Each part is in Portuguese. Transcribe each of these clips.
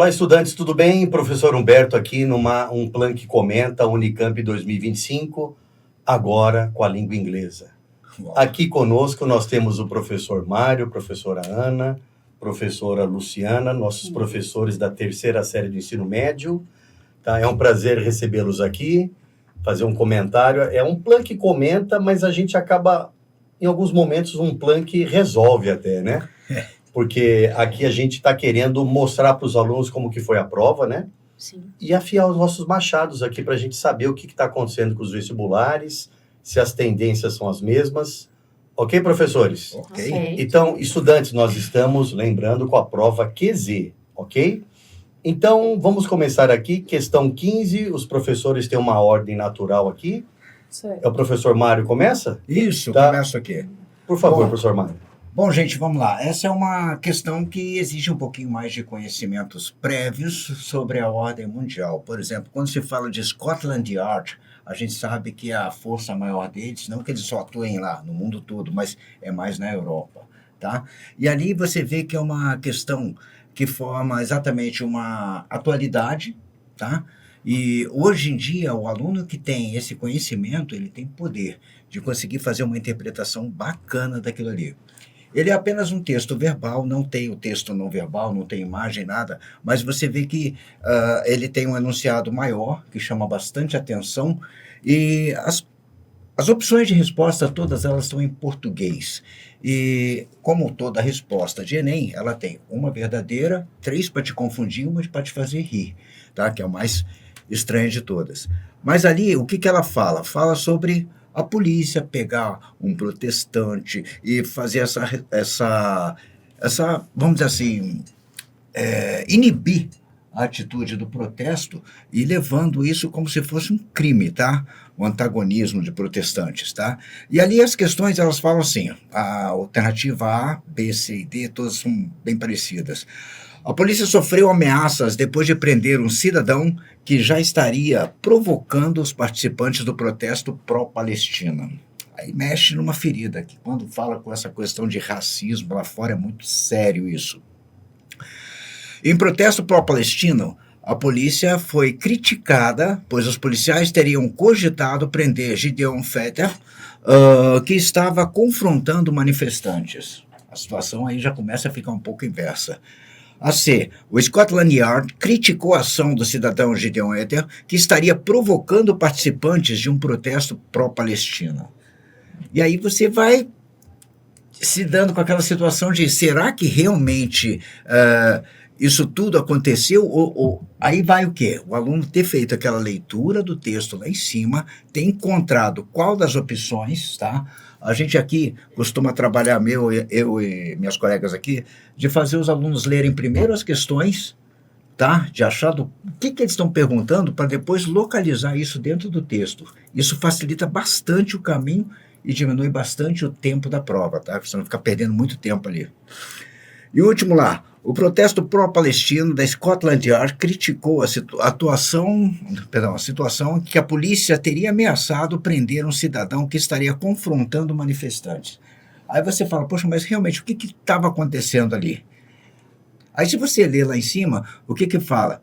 Olá, estudantes, tudo bem? Professor Humberto aqui um Plan que Comenta Unicamp 2025, agora com a língua inglesa. Aqui conosco nós temos o professor Mário, professora Ana, professora Luciana, nossos professores da terceira série do ensino médio. Tá? É um prazer recebê-los aqui, fazer um comentário. É um Plan que comenta, mas a gente acaba, em alguns momentos, um Plan que resolve até, né? Porque aqui a gente está querendo mostrar para os alunos como que foi a prova, né? Sim. E afiar os nossos machados aqui para a gente saber o que está acontecendo com os vestibulares, se as tendências são as mesmas. Ok, professores? Ok. Então, estudantes, nós estamos, lembrando, com a prova QZ, ok? Então, vamos começar aqui, questão 15, os professores têm uma ordem natural aqui. Certo. É o professor Mário, começa? Isso, Tá. começo aqui. Por favor, Bom. professor Mário. Bom, gente, vamos lá. Essa é uma questão que exige um pouquinho mais de conhecimentos prévios sobre a ordem mundial. Por exemplo, quando se fala de Scotland Yard, a gente sabe que a força maior deles, não que eles só atuem lá no mundo todo, mas é mais na Europa, tá? E ali você vê que é uma questão que forma exatamente uma atualidade, tá? E hoje em dia, o aluno que tem esse conhecimento, ele tem poder de conseguir fazer uma interpretação bacana daquilo ali. Ele é apenas um texto verbal, não tem o texto não verbal, não tem imagem, nada, mas você vê que ele tem um enunciado maior, que chama bastante atenção, e as opções de resposta, todas elas estão em português. E, como toda resposta de Enem, ela tem uma verdadeira, 3 para te confundir, uma para te fazer rir, tá? Que é o mais estranho de todas. Mas ali, o que ela fala? Fala sobre a polícia pegar um protestante e fazer essa vamos dizer assim, inibir a atitude do protesto e levando isso como se fosse um crime, tá? O antagonismo de protestantes, tá? E ali as questões, elas falam assim, a alternativa A, B, C e D, todas são bem parecidas. A polícia sofreu ameaças depois de prender um cidadão que já estaria provocando os participantes do protesto pró-Palestina. Aí mexe numa ferida, que quando fala com essa questão de racismo lá fora é muito sério isso. Em protesto pró-palestino, a polícia foi criticada, pois os policiais teriam cogitado prender Gideon Fetter, que estava confrontando manifestantes. A situação aí já começa a ficar um pouco inversa. A C. O Scotland Yard criticou a ação do cidadão Gideon Fetter, que estaria provocando participantes de um protesto pró-Palestina. E aí você vai se dando com aquela situação de será que realmente isso tudo aconteceu? Aí vai o quê? O aluno ter feito aquela leitura do texto lá em cima, ter encontrado qual das opções, tá? A gente aqui costuma trabalhar, eu e minhas colegas aqui, de fazer os alunos lerem primeiro as questões, tá? De achar o que eles estão perguntando para depois localizar isso dentro do texto. Isso facilita bastante o caminho e diminui bastante o tempo da prova, tá? Você não fica perdendo muito tempo ali. E o último lá, o protesto pró-palestino da Scotland Yard criticou a situação em que a polícia teria ameaçado prender um cidadão que estaria confrontando manifestantes. Aí você fala, poxa, mas realmente o que estava acontecendo ali? Aí se você ler lá em cima, o que fala?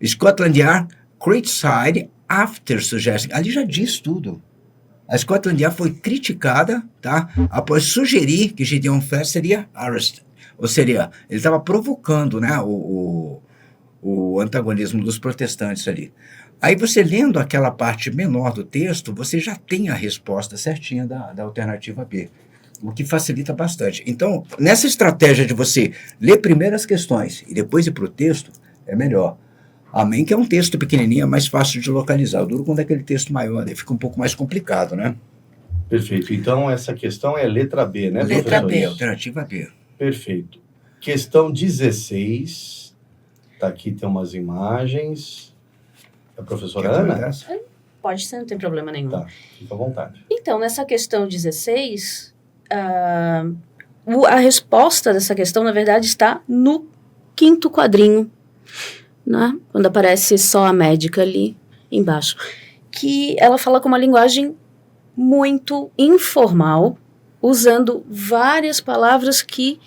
Scotland Yard criticized after suggesting. Ali já diz tudo. A Scotland Yard foi criticada, tá? Após sugerir que Gideon Fetter seria arrested. Ou seja, ele estava provocando, né, o antagonismo dos protestantes ali. Aí você lendo aquela parte menor do texto, você já tem a resposta certinha da alternativa B, o que facilita bastante. Então, nessa estratégia de você ler primeiro as questões e depois ir para o texto, é melhor. Amém, que é um texto pequenininho, é mais fácil de localizar. O duro quando é aquele texto maior, aí fica um pouco mais complicado, né? Perfeito. Então, essa questão é letra B, né, Letra professor? B, alternativa B. Perfeito. Questão 16. Tá aqui, tem umas imagens. A professora Ana? Pode ser, não tem problema nenhum. Tá, fica à vontade. Então, nessa questão 16, a resposta dessa questão, na verdade, está no 5º quadrinho, né? Quando aparece só a médica ali embaixo. Que ela fala com uma linguagem muito informal, usando várias palavras que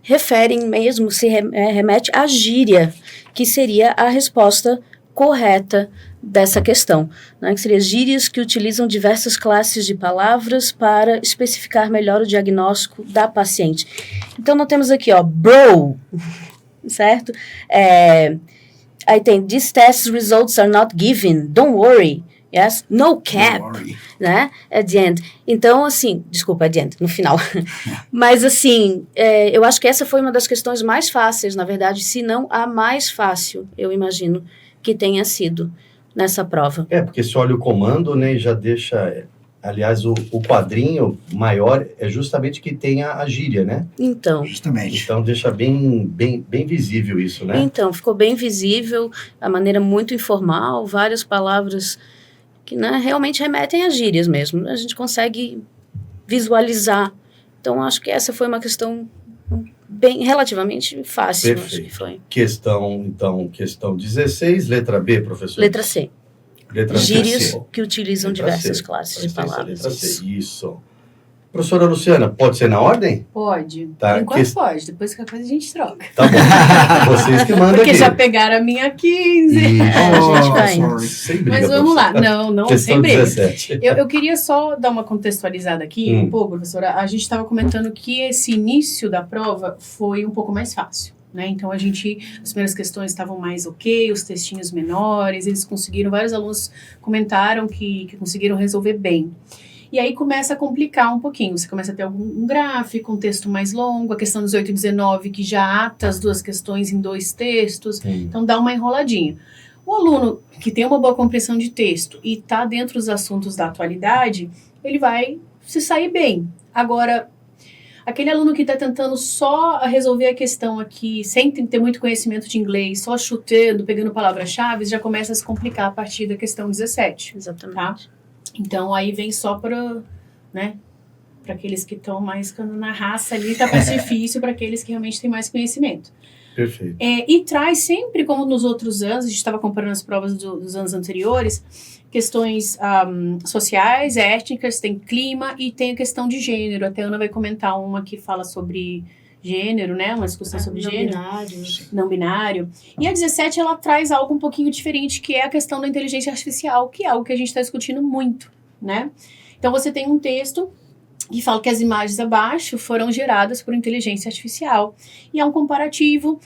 referem mesmo, remete à gíria, que seria a resposta correta dessa questão, né? Que seria gírias que utilizam diversas classes de palavras para especificar melhor o diagnóstico da paciente. Então, nós temos aqui, ó, bro, certo? Aí tem, these test results are not given, don't worry. Yes, no cap, né, at the end. Então, assim, desculpa, at the end, no final. Mas, assim, eu acho que essa foi uma das questões mais fáceis, na verdade, se não a mais fácil, eu imagino, que tenha sido nessa prova. Porque se olha o comando, né, e já deixa... Aliás, o quadrinho maior é justamente que tem a gíria, né? Então. Justamente. Então, deixa bem visível isso, né? Então, ficou bem visível, a maneira muito informal, várias palavras que, né, realmente remetem a gírias mesmo. A gente consegue visualizar. Então, acho que essa foi uma questão relativamente fácil. Perfeito. Acho que foi. Questão 16, letra B, professor? Letra C. Letra Gírias C. que utilizam Letra diversas C. classes de palavras. Letra C. Isso. Professora Luciana, pode ser na ordem? Pode. Tá, Enquanto pode. Depois que a coisa a gente troca. Tá bom. Vocês que mandam Porque aqui. já pegaram a minha 15. A gente vai. Sem briga, Mas vamos lá. professora. Não, Questão sem briga. 17. Eu queria só dar uma contextualizada aqui um pouco, professora. A gente estava comentando que esse início da prova foi um pouco mais fácil, né? Então, as primeiras questões estavam mais ok, os textinhos menores, eles conseguiram, vários alunos comentaram que conseguiram resolver bem. E aí começa a complicar um pouquinho, você começa a ter um gráfico, um texto mais longo, a questão 18 e 19, que já ata as duas questões em 2 textos, então dá uma enroladinha. O aluno que tem uma boa compreensão de texto e está dentro dos assuntos da atualidade, ele vai se sair bem. Agora, aquele aluno que está tentando só resolver a questão aqui, sem ter muito conhecimento de inglês, só chutando, pegando palavras-chave, já começa a se complicar a partir da questão 17. Exatamente. Tá? Então, aí vem só para, né, para aqueles que estão mais na raça ali, tá mais difícil para aqueles que realmente têm mais conhecimento. Perfeito. E traz sempre, como nos outros anos, a gente estava comparando as provas dos anos anteriores, questões sociais, étnicas, tem clima e tem a questão de gênero. Até a Ana vai comentar uma que fala sobre gênero, né? Uma discussão sobre gênero. Não binário. E a 17, ela traz algo um pouquinho diferente, que é a questão da inteligência artificial, que é algo que a gente está discutindo muito, né? Então, você tem um texto que fala que as imagens abaixo foram geradas por inteligência artificial. E é um comparativo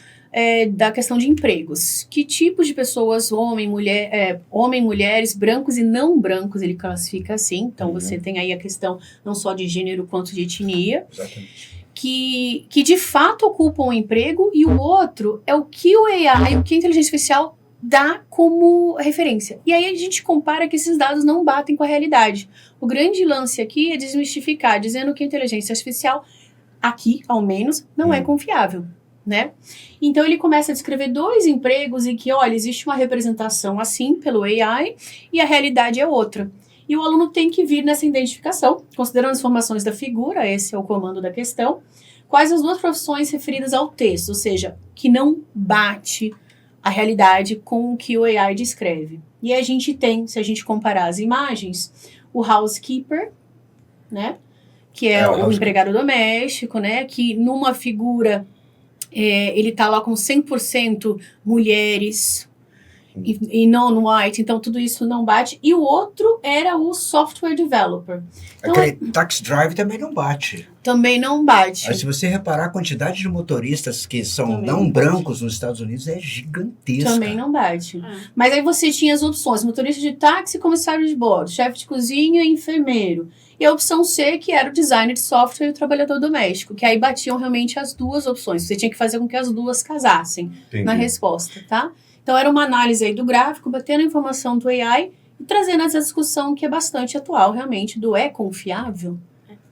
da questão de empregos. Que tipos de pessoas, homem, mulheres, brancos e não brancos, ele classifica assim. Então, você tem aí a questão não só de gênero quanto de etnia. Exatamente. Que de fato ocupam um emprego, e o outro é o que o AI, o que a inteligência artificial dá como referência. E aí a gente compara que esses dados não batem com a realidade. O grande lance aqui é desmistificar, dizendo que a inteligência artificial, aqui ao menos, não é confiável, né? Então ele começa a descrever 2 empregos e que, olha, existe uma representação assim pelo AI e a realidade é outra. E o aluno tem que vir nessa identificação, considerando as informações da figura, esse é o comando da questão, quais as 2 profissões referidas ao texto, ou seja, que não bate a realidade com o que o AI descreve. E a gente tem, se a gente comparar as imagens, o housekeeper, né, que é o empregado doméstico, né, que numa figura ele tá lá com 100% mulheres, e non-white, então tudo isso não bate. E o outro era o software developer. Então, aquele taxi drive também não bate. Também não bate. Mas se você reparar, a quantidade de motoristas que são Também não não brancos nos Estados Unidos é gigantesca. Também não bate. Mas aí você tinha as opções: motorista de táxi, comissário de bordo, chefe de cozinha e enfermeiro. E a opção C, que era o designer de software e o trabalhador doméstico, que aí batiam realmente as 2 opções. Você tinha que fazer com que as 2 casassem na resposta, tá? Então, era uma análise aí do gráfico, batendo a informação do AI e trazendo essa discussão que é bastante atual, realmente, do é confiável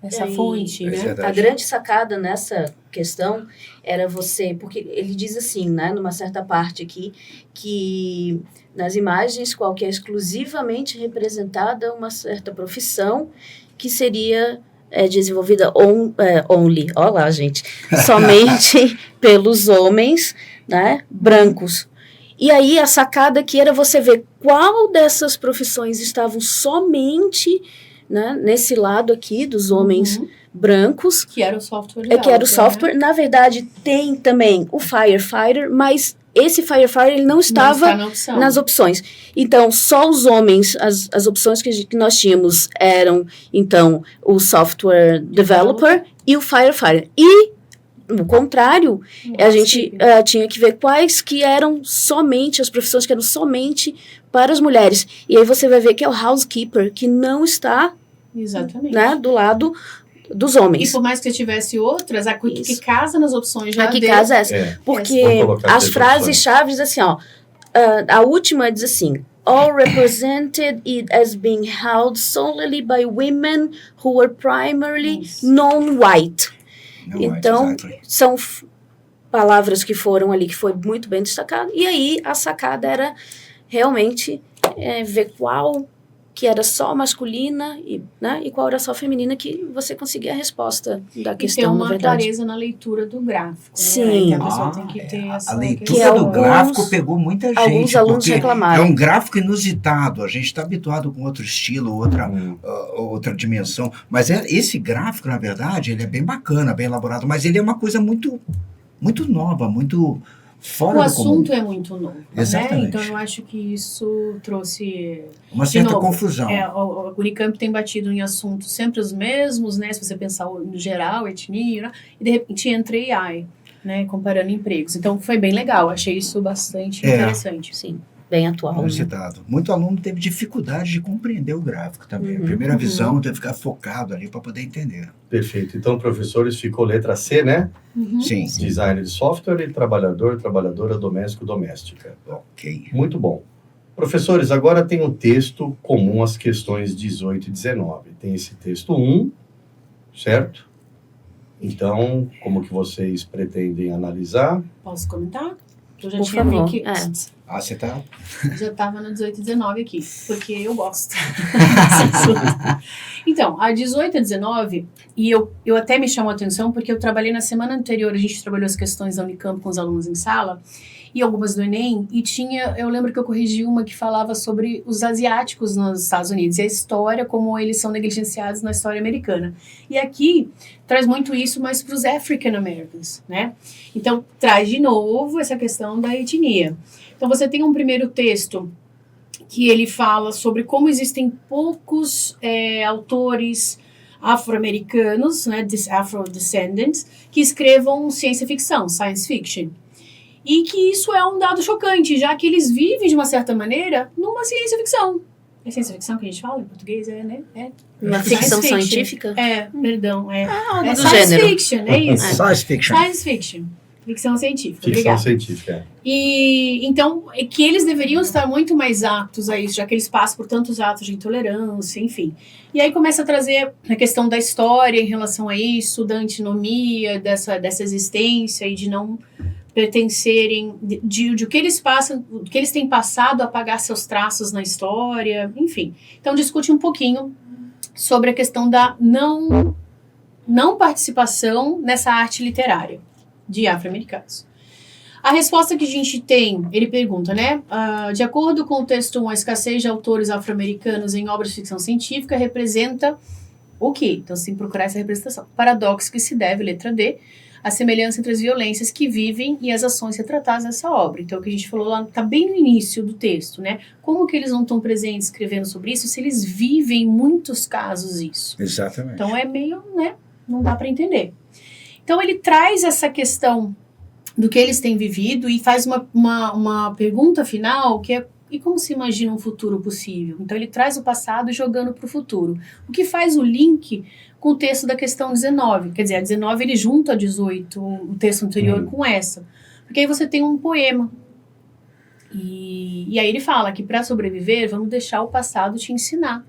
essa fonte, né? A grande sacada nessa questão era você, porque ele diz assim, né, numa certa parte aqui, que nas imagens qualquer exclusivamente representada uma certa profissão que seria desenvolvida only, olha lá, gente, somente pelos homens, né, brancos. E aí a sacada que era você ver qual dessas profissões estavam somente, né, nesse lado aqui dos homens brancos, Que era o software. que era o software. Na verdade, tem também o firefighter, mas esse firefighter ele não estava nas opções. Então, só os homens, as opções que nós tínhamos eram, então, o software developer e o firefighter. E, no contrário, a gente tinha que ver quais que eram somente, as profissões que eram somente para as mulheres. E aí você vai ver que é o housekeeper, que não está, né, do lado dos homens. E por mais que tivesse outras, a que casa nas opções já que casa é essa. Porque as frases-chave dizem assim, ó, a última diz assim, all represented it as being held solely by women who were primarily non-white. Então, são palavras que foram ali, que foi muito bem destacado. E aí, a sacada era realmente ver qual que era só masculina né, e qual era só feminina, que você conseguia a resposta da questão, na verdade. E ter uma clareza na leitura do gráfico. Sim. Né? A pessoa tem que ter essa... A leitura do gráfico pegou muita gente. Alguns alunos reclamaram. É um gráfico inusitado. A gente está habituado com outro estilo, outra dimensão. Mas esse gráfico, na verdade, ele é bem bacana, bem elaborado. Mas ele é uma coisa muito, muito nova, muito... fora o do comum. assunto é muito novo, Exatamente. né? Então eu acho que isso trouxe uma certa confusão. O Unicamp tem batido em assuntos sempre os mesmos, né? Se você pensar no geral, etnia, né? E de repente entra AI, né? Comparando empregos. Então foi bem legal, achei isso bastante interessante. Sim, bem atual. Né? Muito aluno teve dificuldade de compreender o gráfico também. A primeira visão teve que ficar focado ali para poder entender. Perfeito. Então, professores, ficou letra C, né? Sim. Design de software e trabalhador, trabalhadora, doméstico, doméstica. Ok. Muito bom. Professores, agora tem um texto comum às questões 18 e 19. Tem esse texto 1, certo? Então, como que vocês pretendem analisar? Posso comentar? Eu já Por tinha favor. que... Você tá? Já estava no 18 e 19 aqui, porque eu gosto. Então, a 18 e 19, e eu até me chamou a atenção, porque eu trabalhei na semana anterior, a gente trabalhou as questões da Unicamp com os alunos em sala, e algumas do Enem, e eu lembro que eu corrigi uma que falava sobre os asiáticos nos Estados Unidos, e a história, como eles são negligenciados na história americana. E aqui, traz muito isso, mas para os African Americans, né? Então, traz de novo essa questão da etnia. Então, você tem um primeiro texto que ele fala sobre como existem poucos autores afro-americanos, né, afro-descendants, que escrevam ciência-ficção, science fiction. E que isso é um dado chocante, já que eles vivem, de uma certa maneira, numa ciência-ficção. É ciência-ficção que a gente fala em português, né? Uma ficção científica? Perdão. É do science gênero. fiction, é isso. Science fiction. Science fiction. Ficção científica. Ficção Obrigada. científica. E então, que eles deveriam estar muito mais aptos a isso, já que eles passam por tantos atos de intolerância, enfim. E aí começa a trazer a questão da história em relação a isso, da antinomia, dessa existência e de não pertencerem, de o que eles passam, o que eles têm passado a apagar seus traços na história, enfim. Então discute um pouquinho sobre a questão da não participação nessa arte literária de afro-americanos. A resposta que a gente tem, ele pergunta, né? De acordo com o texto 1, a escassez de autores afro-americanos em obras de ficção científica representa o quê? Então, você tem que procurar essa representação. Paradoxo que se deve, letra D, a semelhança entre as violências que vivem e as ações retratadas nessa obra. Então, o que a gente falou lá, está bem no início do texto, né? Como que eles não estão presentes escrevendo sobre isso se eles vivem, em muitos casos, isso? Exatamente. Então, é meio, né? Não dá para entender. Então, ele traz essa questão do que eles têm vivido e faz uma pergunta final, que é: e como se imagina um futuro possível? Então, ele traz o passado jogando para o futuro. O que faz o link com o texto da questão 19. Quer dizer, a 19 ele junta a 18, o texto anterior, com essa. Porque aí você tem um poema. E aí ele fala que para sobreviver, vamos deixar o passado te ensinar.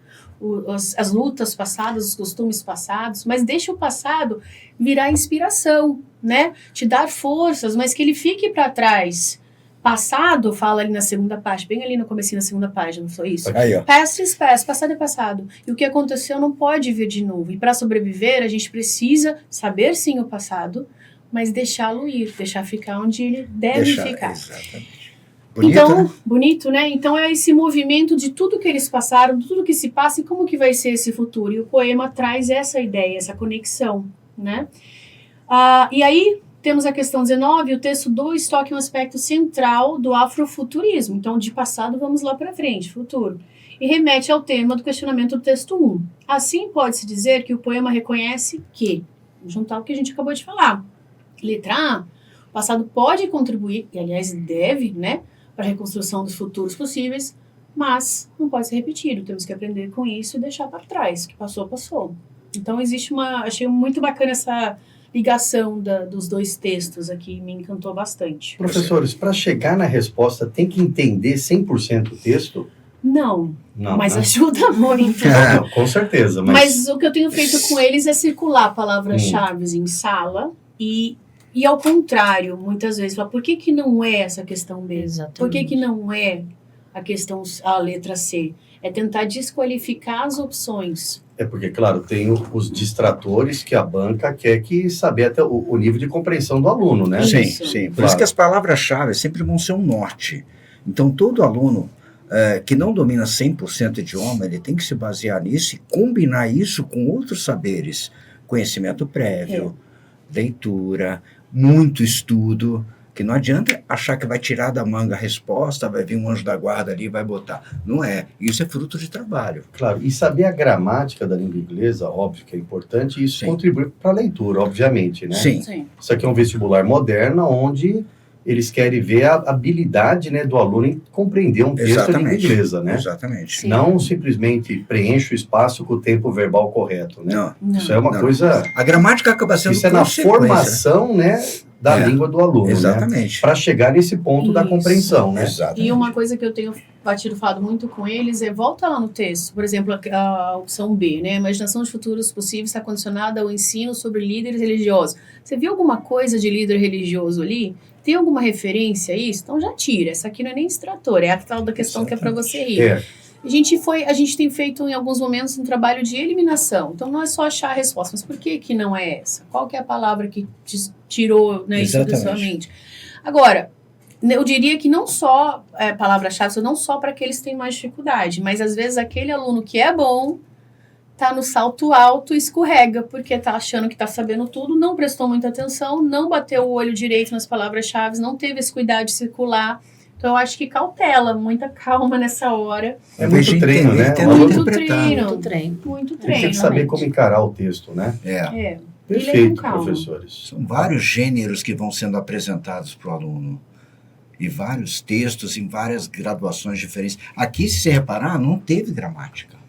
As lutas passadas, os costumes passados, mas deixa o passado virar inspiração, né? Te dar forças, mas que ele fique para trás. Passado, fala ali na segunda página, bem ali no comecinho da segunda página, não foi isso? Aí, ó. Past is past, passado é passado. E o que aconteceu não pode vir de novo. E para sobreviver, a gente precisa saber sim o passado, mas deixá-lo ir, deixar ficar onde ele deve ficar. Exatamente. Bonito, então, né? bonito, né? Então é esse movimento de tudo que eles passaram, de tudo que se passa e como que vai ser esse futuro. E o poema traz essa ideia, essa conexão, né? E aí temos a questão 19, o texto 2 toca um aspecto central do afrofuturismo. Então, de passado, vamos lá para frente, futuro. E remete ao tema do questionamento do texto 1. Assim, pode-se dizer que o poema reconhece que, vamos juntar o que a gente acabou de falar, letra A, o passado pode contribuir, e aliás deve, né, para a reconstrução dos futuros possíveis, mas não pode ser repetido. Temos que aprender com isso e deixar para trás. O que passou, passou. Então, existe achei muito bacana essa ligação dos dois textos aqui, me encantou bastante. Professores, para chegar na resposta, tem que entender 100% o texto? Não, mas né? ajuda muito. Não, com certeza. Mas o que eu tenho feito com eles é circular palavras-chave em sala e ao contrário, muitas vezes, falar, por que não é essa questão B? Exatamente. Por que não é a letra C? É tentar desqualificar as opções. É porque, claro, tem os distratores que a banca quer que saber até o nível de compreensão do aluno, né? Isso. Sim, sim. Por Claro. isso que as palavras-chave sempre vão ser um norte. Então, todo aluno que não domina 100% o idioma, ele tem que se basear nisso e combinar isso com outros saberes. Conhecimento prévio, leitura, muito estudo, que não adianta achar que vai tirar da manga a resposta, vai vir um anjo da guarda ali e vai botar. Não é. Isso é fruto de trabalho. Claro, e saber a gramática da língua inglesa, óbvio que é importante, e isso Sim. contribui para a leitura, obviamente, né? Sim. Isso aqui é um vestibular moderno, onde eles querem ver a habilidade, né, do aluno em compreender um texto de língua inglesa, né? Exatamente. Sim. Não simplesmente preenche o espaço com o tempo verbal correto, né? Não. Isso é uma Não. coisa... A gramática acaba sendo Isso é na consequência. formação, né, da língua do aluno, né? Exatamente. Para chegar nesse ponto da Isso. compreensão, né? Exatamente. E uma coisa que eu tenho falado muito com eles é volta lá no texto. Por exemplo, a opção B, né? A imaginação de futuros possíveis está condicionada ao ensino sobre líderes religiosos. Você viu alguma coisa de líder religioso ali? Tem alguma referência a isso? Então já tira. Essa aqui não é nem extrator, é a tal da questão que é para você ir. É, A gente tem feito em alguns momentos um trabalho de eliminação. Então não é só achar a resposta, mas por que não é essa? Qual que é a palavra que tirou, né, isso da sua mente? Agora, eu diria que não só palavra-chave, não só para aqueles que têm mais dificuldade, mas às vezes aquele aluno que é bom tá no salto alto e escorrega, porque tá achando que tá sabendo tudo, não prestou muita atenção, não bateu o olho direito nas palavras-chave, não teve esse cuidado de circular. Então, eu acho que cautela, muita calma nessa hora. é muito treino, né? Tem O aluno muito interpretar. treino. Muito treino. Muito ele tem treino. que saber como encarar o texto, né? É. Perfeito, com calma. professores. São vários gêneros que vão sendo apresentados para o aluno. E vários textos em várias graduações diferentes. Aqui, se você reparar, não teve gramática.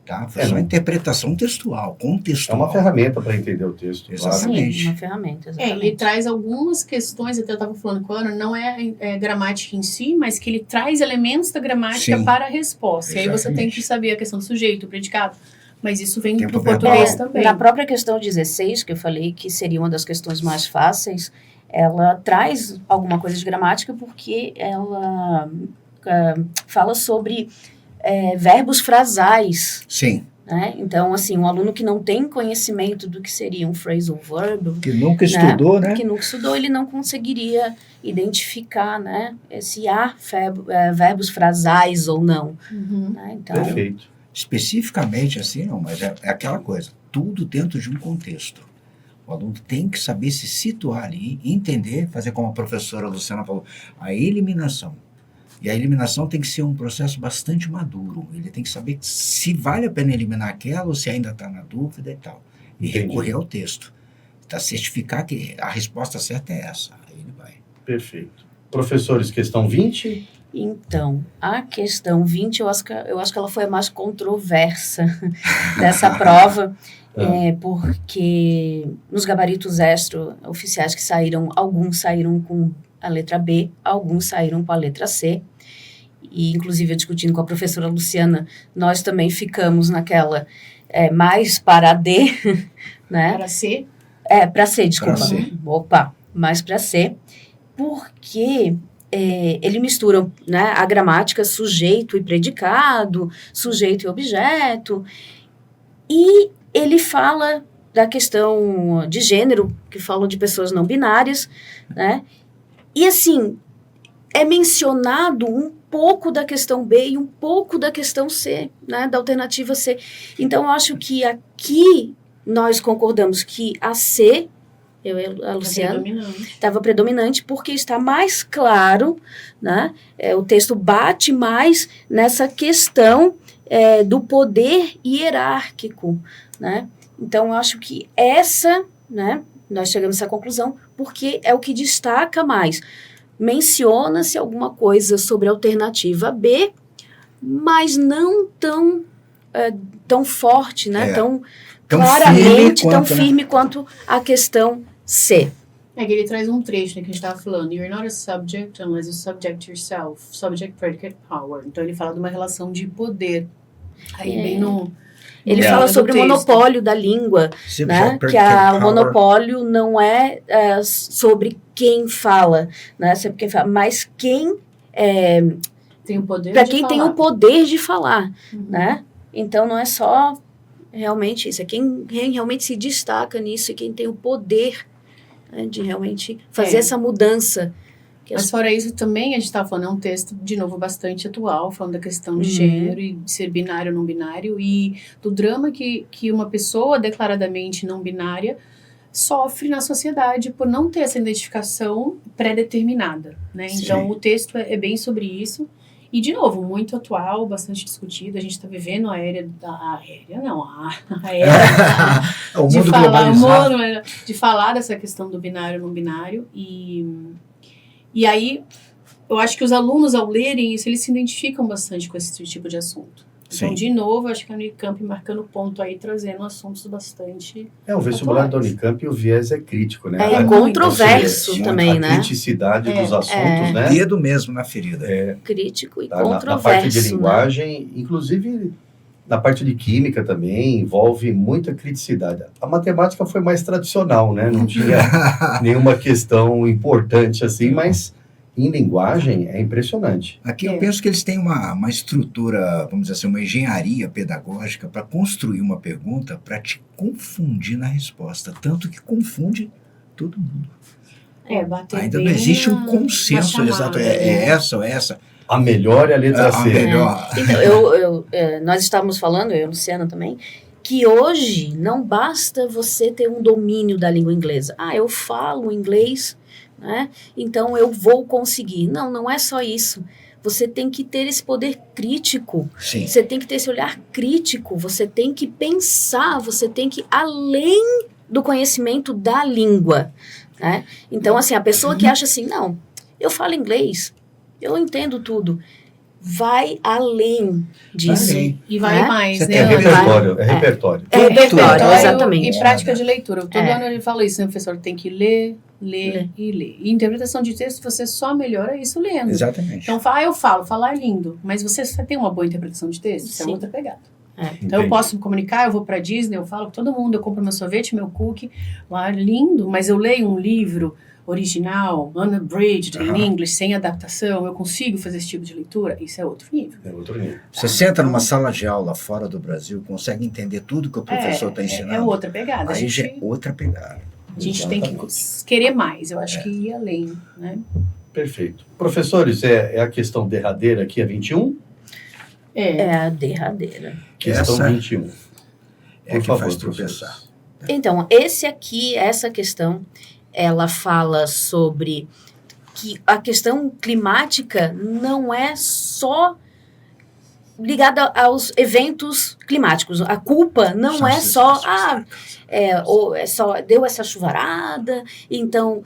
Tá? Foi só não. interpretação textual, É contextual. uma ferramenta para entender o texto, claro. Exatamente. Sim, uma ferramenta, exatamente. Ele traz algumas questões, até eu estava falando com a Ana, não é gramática em si, mas que ele traz elementos da gramática Sim. para a resposta. E aí você tem Exatamente. que saber a questão do sujeito, o predicado. Mas isso vem Tempo do verbal. português também. Na própria questão 16, que eu falei que seria uma das questões mais fáceis, ela traz alguma coisa de gramática porque ela fala sobre verbos frasais. Sim, Né? Então, assim, um aluno que não tem conhecimento do que seria um phrasal verb, que nunca estudou, né? que nunca estudou, ele não conseguiria identificar, né, se há verbos frasais ou não. Uhum. Né? Então, Perfeito. Especificamente assim, não, mas é aquela coisa, tudo dentro de um contexto. O aluno tem que saber se situar ali, entender, fazer como a professora Luciana falou, a eliminação. E a eliminação tem que ser um processo bastante maduro. Ele tem que saber se vale a pena eliminar aquela ou se ainda está na dúvida e tal. E Entendi. recorrer ao texto. Para certificar que a resposta certa é essa. Aí ele vai. Perfeito. Professores, questão 20. Então, a questão 20, eu acho que ela foi a mais controversa dessa prova, porque nos gabaritos extra-oficiais que saíram, alguns saíram com a letra B, alguns saíram com a letra C, e inclusive eu discutindo com a professora Luciana, nós também ficamos naquela mais para D, né? Para ser. Para C, desculpa. Pra C. Opa, mais para C, porque ele mistura, né, a gramática sujeito e predicado, sujeito e objeto, e ele fala da questão de gênero, que fala de pessoas não binárias, né? E assim, é mencionado um pouco da questão B e um pouco da questão C, né, da alternativa C. Então, eu acho que aqui nós concordamos que a C, eu e a Luciana, estava predominante porque está mais claro, né, o texto bate mais nessa questão do poder hierárquico, né. Então, eu acho que essa, né, nós chegamos a essa conclusão porque é o que destaca mais. Menciona-se alguma coisa sobre a alternativa B, mas não tão forte, né? Tão claramente, tão firme quanto a questão C. É que ele traz um trecho, né, que a gente estava falando. You're not a subject unless you subject yourself. Subject, predicate, power. Então, ele fala de uma relação de poder. Aí, bem no... Ele fala sobre o monopólio da língua, né? Que o monopólio não é sobre quem fala, né? Sobre quem fala, mas quem tem o poder para quem tem o poder de falar, né? Então não é só realmente isso, é quem realmente se destaca nisso e quem tem o poder, né, de realmente fazer essa mudança. Mas fora isso também, a gente estava falando, é um texto, de novo, bastante atual, falando da questão de gênero e de ser binário ou não binário, e do drama que uma pessoa declaradamente não binária sofre na sociedade por não ter essa identificação pré-determinada, né? Então, o texto é bem sobre isso. E, de novo, muito atual, bastante discutido. A gente está vivendo a era o mundo globalizado. De falar dessa questão do binário ou não binário. E aí, eu acho que os alunos, ao lerem isso, eles se identificam bastante com esse tipo de assunto. Então, Sim. de novo, acho que a Unicamp marcando ponto aí, trazendo assuntos bastante o vestibular da Unicamp, o viés é crítico, né? É controverso também, né? A criticidade dos assuntos, né? Dedo mesmo na ferida. Crítico e controverso. Na parte de linguagem, né? Inclusive na parte de química também, envolve muita criticidade. A matemática foi mais tradicional, né? Não tinha nenhuma questão importante assim, mas em linguagem é impressionante. Aqui eu penso que eles têm uma estrutura, vamos dizer assim, uma engenharia pedagógica para construir uma pergunta para te confundir na resposta, tanto que confunde todo mundo. Ainda não existe um consenso exato, essa ou essa. A melhor é a letra C. Melhor. Então, nós estávamos falando, eu e a Luciana também, que hoje não basta você ter um domínio da língua inglesa. Eu falo inglês, né? Então eu vou conseguir. Não é só isso. Você tem que ter esse poder crítico. Sim. Você tem que ter esse olhar crítico. Você tem que pensar. Você tem que ir além do conhecimento da língua, né? Então, assim, a pessoa que acha assim, não, eu falo inglês, eu entendo tudo. Vai além disso. E vai mais, né? É repertório. É repertório, exatamente. E prática de leitura. Todo ano ele fala isso, né, professor? Tem que ler e ler. E interpretação de texto, você só melhora isso lendo. Exatamente. Então, falar é lindo. Mas você tem uma boa interpretação de texto? Isso é outra pegada. Então, eu posso me comunicar, eu vou pra Disney, eu falo com todo mundo, eu compro meu sorvete, meu cookie, lá, lindo, mas eu leio um livro original, unabridged, em inglês, sem adaptação, eu consigo fazer esse tipo de leitura? Isso é outro nível. Você senta numa sala de aula fora do Brasil, consegue entender tudo que o professor está ensinando. É outra pegada. Aí já é outra pegada. A gente tem que querer mais, eu acho que ir além, né? Perfeito. Professores, é a questão derradeira aqui, a 21? É a derradeira. Questão 21. É que faz tropeçar. Então, essa questão, ela fala sobre que a questão climática não é só ligada aos eventos climáticos. A culpa não é só, deu essa chuvarada, então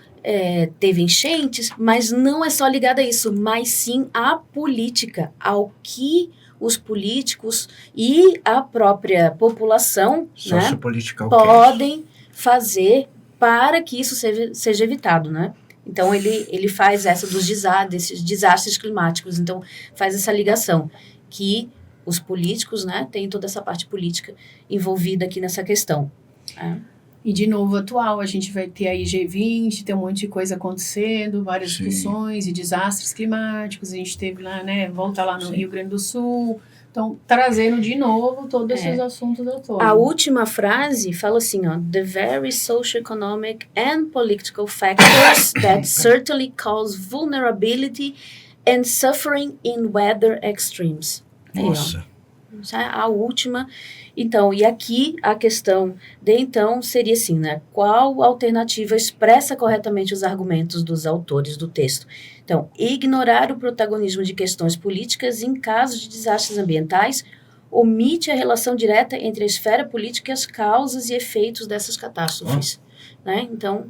teve enchentes, mas não é só ligada a isso, mas sim à política, ao que os políticos e a própria população, né, podem fazer para que isso seja evitado, né? Então, ele faz essa desses desastres climáticos, então faz essa ligação, que os políticos, né, têm toda essa parte política envolvida aqui nessa questão. E, de novo, atual, a gente vai ter aí G20, tem um monte de coisa acontecendo, várias discussões e desastres climáticos. A gente teve lá, né, volta lá no Rio Grande do Sul, Então, trazendo de novo todos esses assuntos ao todo. A última frase fala assim, ó, the very socioeconomic and political factors that certainly cause vulnerability and suffering in weather extremes. Aí, ó. Nossa. A última. Então, e aqui a questão de então seria assim, né? Qual alternativa expressa corretamente os argumentos dos autores do texto? Então, ignorar o protagonismo de questões políticas em casos de desastres ambientais omite a relação direta entre a esfera política e as causas e efeitos dessas catástrofes. Né? Então,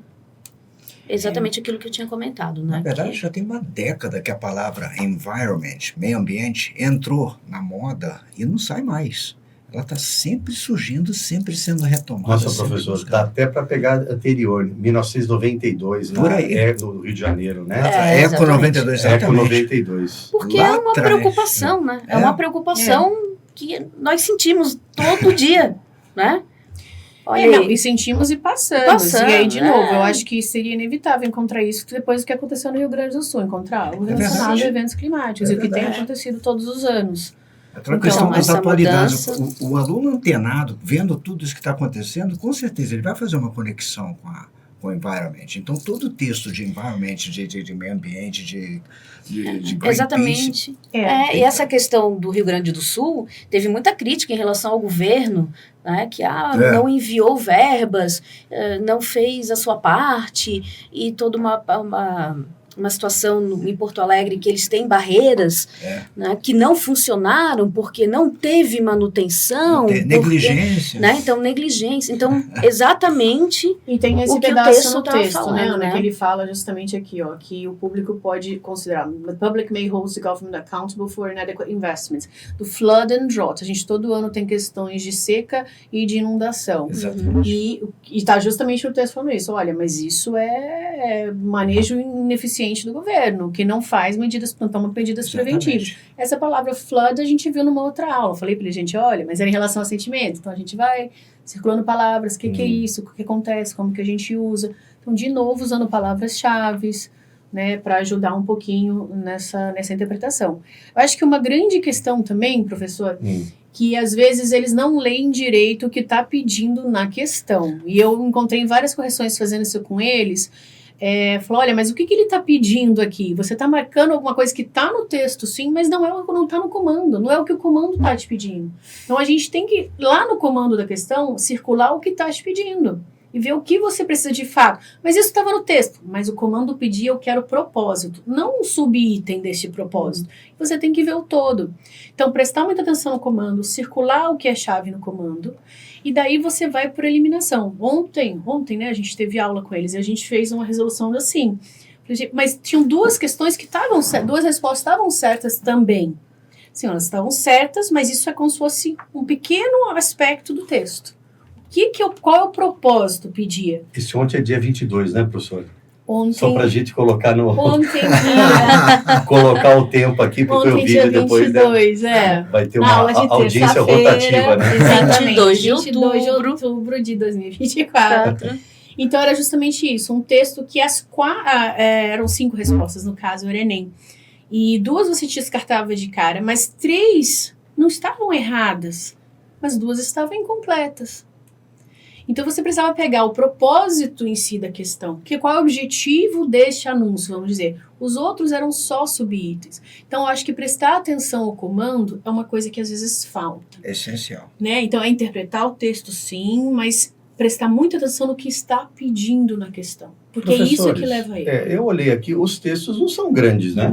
exatamente aquilo que eu tinha comentado. Né? Na verdade, já tem uma década que a palavra environment, meio ambiente, entrou na moda e não sai mais. Ela está sempre surgindo, sempre sendo retomada. Nossa, professor, dá até para pegar anterior, 1992, Por aí. no Rio de Janeiro, né? Eco 92, Eco exatamente. 92. Porque Lá é uma atrás, preocupação, né? É uma preocupação que nós sentimos todo dia, né? Olha Não, aí. e sentimos e passamos. E aí, de né? novo, eu acho que seria inevitável encontrar isso depois do que aconteceu no Rio Grande do Sul, encontrar algo relacionado a verdade. eventos climáticos, e o que tem acontecido todos os anos. Outra questão das essa atualidades. mudança- O aluno antenado, vendo tudo isso que está acontecendo, com certeza ele vai fazer uma conexão com o environment. Então, todo o texto de environment, de meio ambiente, de Greenpeace, Exatamente. E essa questão do Rio Grande do Sul teve muita crítica em relação ao governo, né, que não enviou verbas, não fez a sua parte, e toda uma situação em Porto Alegre que eles têm barreiras né, que não funcionaram porque não teve manutenção. negligência. Né, então, negligência. Então, exatamente E tem esse o que o pedaço texto no tá texto, falando, né, Ana, né? que ele fala justamente aqui, ó, que o público pode considerar the public may hold the government accountable for inadequate investments, do flood and drought. A gente todo ano tem questões de seca e de inundação. Exatamente. E está justamente no texto falando isso. Olha, mas isso é manejo ineficiente do governo, que não faz medidas, não toma medidas preventivas. Essa palavra flood a gente viu numa outra aula. Eu falei pra ele, gente, olha, mas era em relação a sentimentos. Então a gente vai circulando palavras, o que é isso, o que acontece, como que a gente usa. Então, de novo, usando palavras-chave, né, para ajudar um pouquinho nessa interpretação. Eu acho que uma grande questão também, professor, que às vezes eles não leem direito o que está pedindo na questão. E eu encontrei várias correções fazendo isso com eles. Falou, olha, mas o que ele está pedindo aqui? Você está marcando alguma coisa que está no texto, sim, mas não está no comando, não é o que o comando está te pedindo. Então, a gente tem que, lá no comando da questão, circular o que está te pedindo e ver o que você precisa de fato. Mas isso estava no texto, mas o comando pedia, eu quero propósito, não um subitem deste propósito. Você tem que ver o todo. Então, prestar muita atenção no comando, circular o que é chave no comando, e daí você vai por eliminação. Ontem, né, a gente teve aula com eles e a gente fez uma resolução assim. Mas tinham duas questões que estavam certas, duas respostas estavam certas também. Sim, elas estavam certas, mas isso é como se fosse um pequeno aspecto do texto. Qual é o propósito, pedia? Esse ontem é dia 22, né, professor? Ontem, Só para a gente colocar no... Ontem, colocar o tempo aqui, porque ontem o dia vídeo depois 22, vai ter Na uma aula de audiência terça-feira, rotativa, né? Exatamente, 22 de 22 de outubro. outubro de 2024. Então, era justamente isso, um texto que eram 5 respostas, no caso, era Enem. E 2 você descartava de cara, mas 3 não estavam erradas, mas 2 estavam incompletas. Então, você precisava pegar o propósito em si da questão, que qual é o objetivo deste anúncio, vamos dizer. Os outros eram só subitens. Então, eu acho que prestar atenção ao comando é uma coisa que às vezes falta. É essencial. Né? Então, é interpretar o texto, sim, mas prestar muita atenção no que está pedindo na questão. Porque é isso que leva a ele. Eu olhei aqui, os textos não são grandes, né?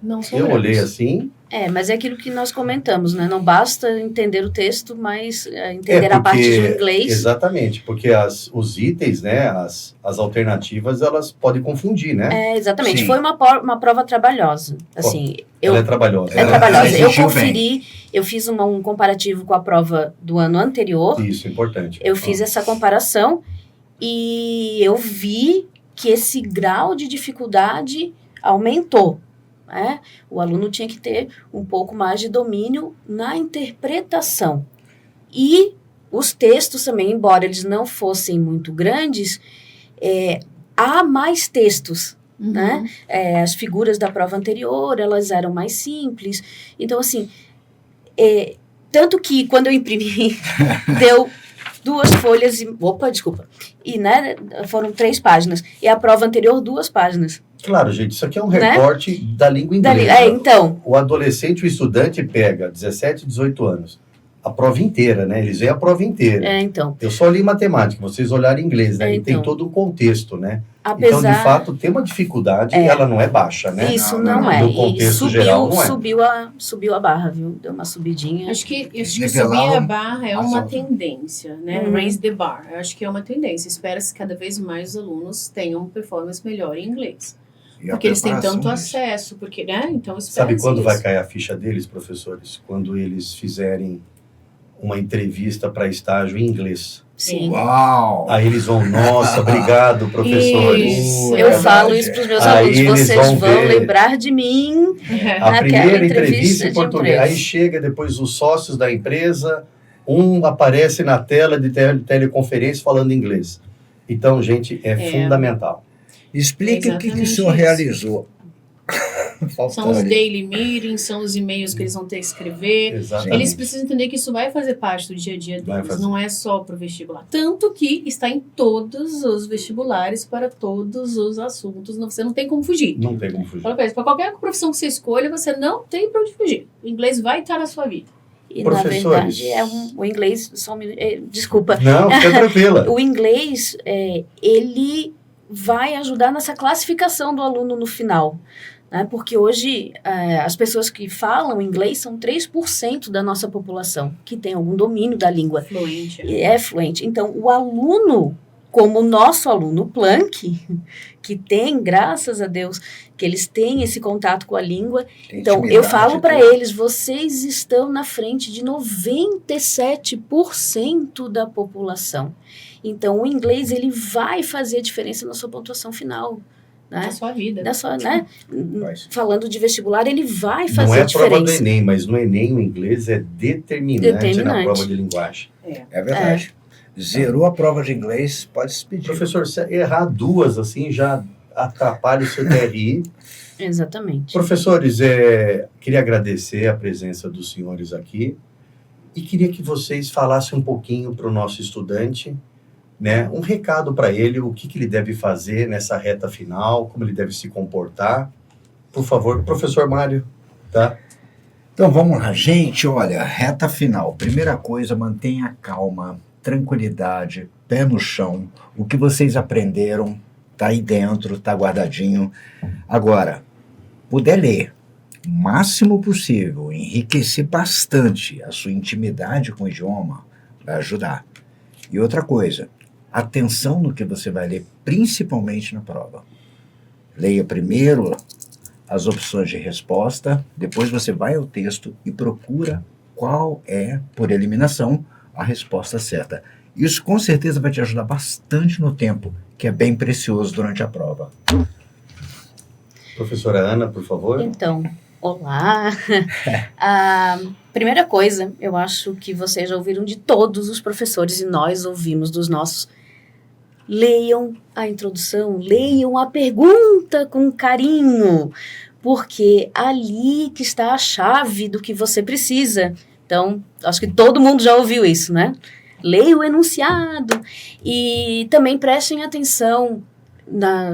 Não são Eu grandes. olhei assim... mas é aquilo que nós comentamos, né? Não basta entender o texto, mas entender a parte do inglês. Exatamente, porque os itens, né, as alternativas, elas podem confundir, né? Exatamente, Sim. foi uma prova trabalhosa. Assim, Ela é trabalhosa. É trabalhosa. Eu exigiu conferi, eu fiz um comparativo com a prova do ano anterior. Isso, importante. Eu fiz essa comparação e eu vi que esse grau de dificuldade aumentou. Né? O aluno tinha que ter um pouco mais de domínio na interpretação. E os textos também, embora eles não fossem muito grandes, há mais textos. Né? As figuras da prova anterior, elas eram mais simples. Então, assim, Tanto que, quando eu imprimi, deu 2 folhas e... Opa, desculpa. E, né, foram 3 páginas. E a prova anterior, 2 páginas. Claro, gente, isso aqui é um Né? recorte da língua inglesa. Então. O adolescente, o estudante pega 17, 18 anos. A prova inteira, né? Eles veem a prova inteira. Então. Eu só li matemática, vocês olharam inglês, né? E tem Então. todo um contexto, né? Apesar... Então, de fato, tem uma dificuldade e ela não é baixa, né? Isso não é. No contexto E geral, não é. subiu a barra, viu? Deu uma subidinha. Acho que Nivelaram subir a barra é as uma outras. tendência, né? Raise the bar. Eu acho que é uma tendência. Espera-se que cada vez mais os alunos tenham performance melhor em inglês. E a Porque eles têm preparação tanto disso. acesso, porque, né? Então, Sabe espera-se quando isso. vai cair a ficha deles, professores? Quando eles fizerem uma entrevista para estágio em inglês. Sim. Uau! Aí eles vão, nossa, obrigado, professores. Isso. Eu verdade. falo isso para os meus Aí alunos. eles Vocês vão vão ver. lembrar de mim. A naquela primeira entrevista entrevista em de português. emprego. Aí chega depois os sócios da empresa, um aparece na tela de teleconferência falando inglês. Então, gente, é fundamental. Explique o que o Exatamente senhor isso. realizou. São os daily meetings, são os e-mails que eles vão ter que escrever. Exatamente. Eles precisam entender que isso vai fazer parte do dia a dia Vai deles, fazer. não é só para o vestibular. Tanto que está em todos os vestibulares para todos os assuntos, você não tem como fugir. Não tem como fugir. Fala pra eles, para qualquer profissão que você escolha, você não tem para onde fugir. O inglês vai estar na sua vida. E, na Professores. verdade, o inglês... desculpa. Não, fica tranquila. O inglês, ele vai ajudar nessa classificação do aluno no final. Né? Porque hoje, as pessoas que falam inglês são 3% da nossa população, que tem algum domínio da língua. Fluente. E é fluente. Então, o aluno, como o nosso aluno Planck, que tem, graças a Deus, que eles têm esse contato com a língua. Tem Então, eu intimidade, falo para tudo. eles, vocês estão na frente de 97% da população. Então, o inglês, ele vai fazer a diferença na sua pontuação final. Né? Na sua vida. Né? Faz. Falando de vestibular, ele vai fazer Não é a a prova do diferença. Enem, mas no Enem o inglês é determinante na Determinante. prova de linguagem. É verdade. Zerou a prova de inglês, pode se pedir. Professor, se errar 2 assim já atrapalha o seu TRI. Exatamente. Professores, queria agradecer a presença dos senhores aqui e queria que vocês falassem um pouquinho para o nosso estudante, né, um recado para ele, o que ele deve fazer nessa reta final, como ele deve se comportar. Por favor, professor Mário, tá? Então vamos lá, gente, olha, reta final. Primeira coisa, mantenha calma, tranquilidade, pé no chão. O que vocês aprenderam tá aí dentro, tá guardadinho. Agora, puder ler o máximo possível, enriquecer bastante a sua intimidade com o idioma, vai ajudar. E outra coisa, atenção no que você vai ler, principalmente na prova. Leia primeiro as opções de resposta, depois você vai ao texto e procura qual é, por eliminação, a resposta certa. Isso com certeza vai te ajudar bastante no tempo, que é bem precioso durante a prova. Professora Ana, por favor. Então, olá. A primeira coisa, eu acho que vocês já ouviram de todos os professores e nós ouvimos dos nossos. Leiam a introdução, leiam a pergunta com carinho, porque ali que está a chave do que você precisa. Então, acho que todo mundo já ouviu isso, né? Leia o enunciado e também prestem atenção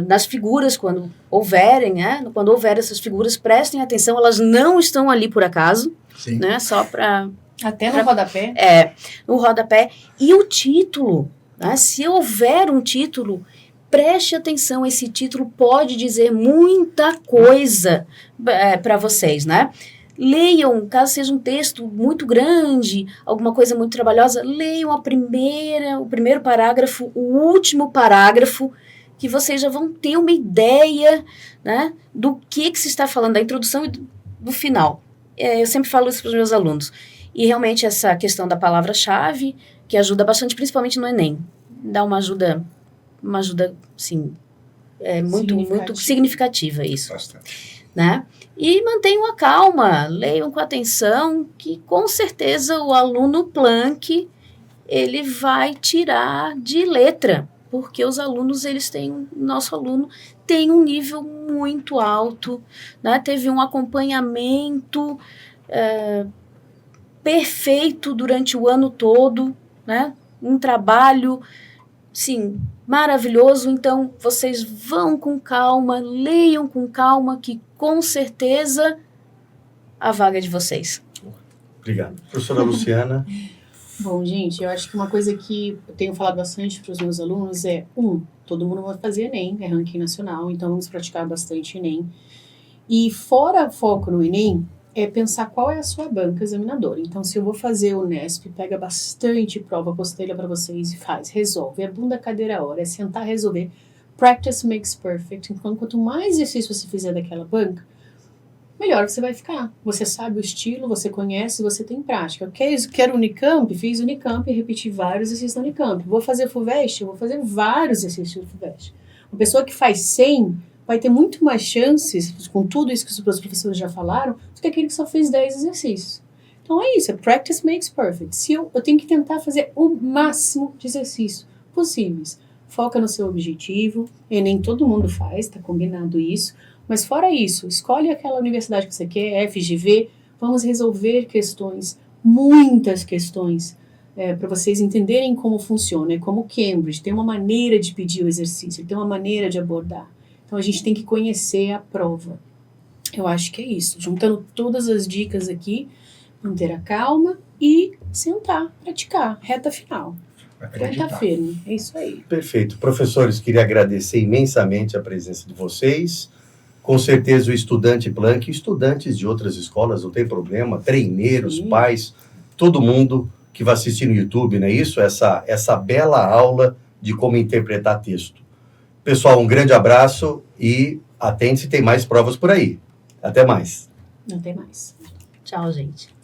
nas figuras quando houverem, né? Quando houver essas figuras, prestem atenção, elas não estão ali por acaso, Sim. né? Só para Até no rodapé. no rodapé. E o título, né? Se houver um título, preste atenção, esse título pode dizer muita coisa para vocês, né? Leiam, caso seja um texto muito grande, alguma coisa muito trabalhosa, leiam o primeiro parágrafo, o último parágrafo, que vocês já vão ter uma ideia, né, do que se está falando, da introdução e do final. Eu sempre falo isso para os meus alunos. E realmente essa questão da palavra-chave, que ajuda bastante, principalmente no Enem. Dá uma ajuda, sim, muito significativa isso. Bastante. Né? E mantenham a calma, leiam com atenção, que com certeza o aluno Planck, ele vai tirar de letra, porque os alunos, nosso aluno tem um nível muito alto, né? Teve um acompanhamento perfeito durante o ano todo, né? Um trabalho, sim, maravilhoso. Então, vocês vão com calma, leiam com calma, que com certeza a vaga é de vocês. Obrigado. Professora Luciana. Bom, gente, eu acho que uma coisa que eu tenho falado bastante para os meus alunos é, todo mundo vai fazer Enem, é ranking nacional, então vamos praticar bastante Enem. E fora foco no Enem, é pensar qual é a sua banca examinadora. Então, se eu vou fazer o Nesp, pega bastante prova postelha para vocês e faz, resolve. É bunda, cadeira, hora, é sentar, resolver. Practice makes perfect. Então, quanto mais exercício você fizer daquela banca, melhor você vai ficar. Você sabe o estilo, você conhece, você tem prática. Quero Unicamp? Fiz Unicamp e repeti vários exercícios na Unicamp. Vou fazer FUVEST? Eu vou fazer vários exercícios no FUVEST. Uma pessoa que faz 100 vai ter muito mais chances, com tudo isso que os professores já falaram, do que aquele que só fez 10 exercícios. Então é isso, practice makes perfect. Se eu tenho que tentar fazer o máximo de exercícios possíveis. Foca no seu objetivo, e nem todo mundo faz, tá combinado isso. Mas fora isso, escolhe aquela universidade que você quer, FGV, vamos resolver questões, muitas questões, para vocês entenderem como funciona. É como Cambridge, tem uma maneira de pedir o exercício, tem uma maneira de abordar. Então a gente tem que conhecer a prova. Eu acho que é isso. Juntando todas as dicas aqui, manter a calma e sentar, praticar, reta final. Aguenta firme, é isso aí. Perfeito. Professores, queria agradecer imensamente a presença de vocês. Com certeza o estudante Planck, estudantes de outras escolas, não tem problema, treineiros, pais, todo mundo que vai assistir no YouTube, não é isso? Essa bela aula de como interpretar texto. Pessoal, um grande abraço e atente-se, tem mais provas por aí. Até mais. Até mais. Tchau, gente.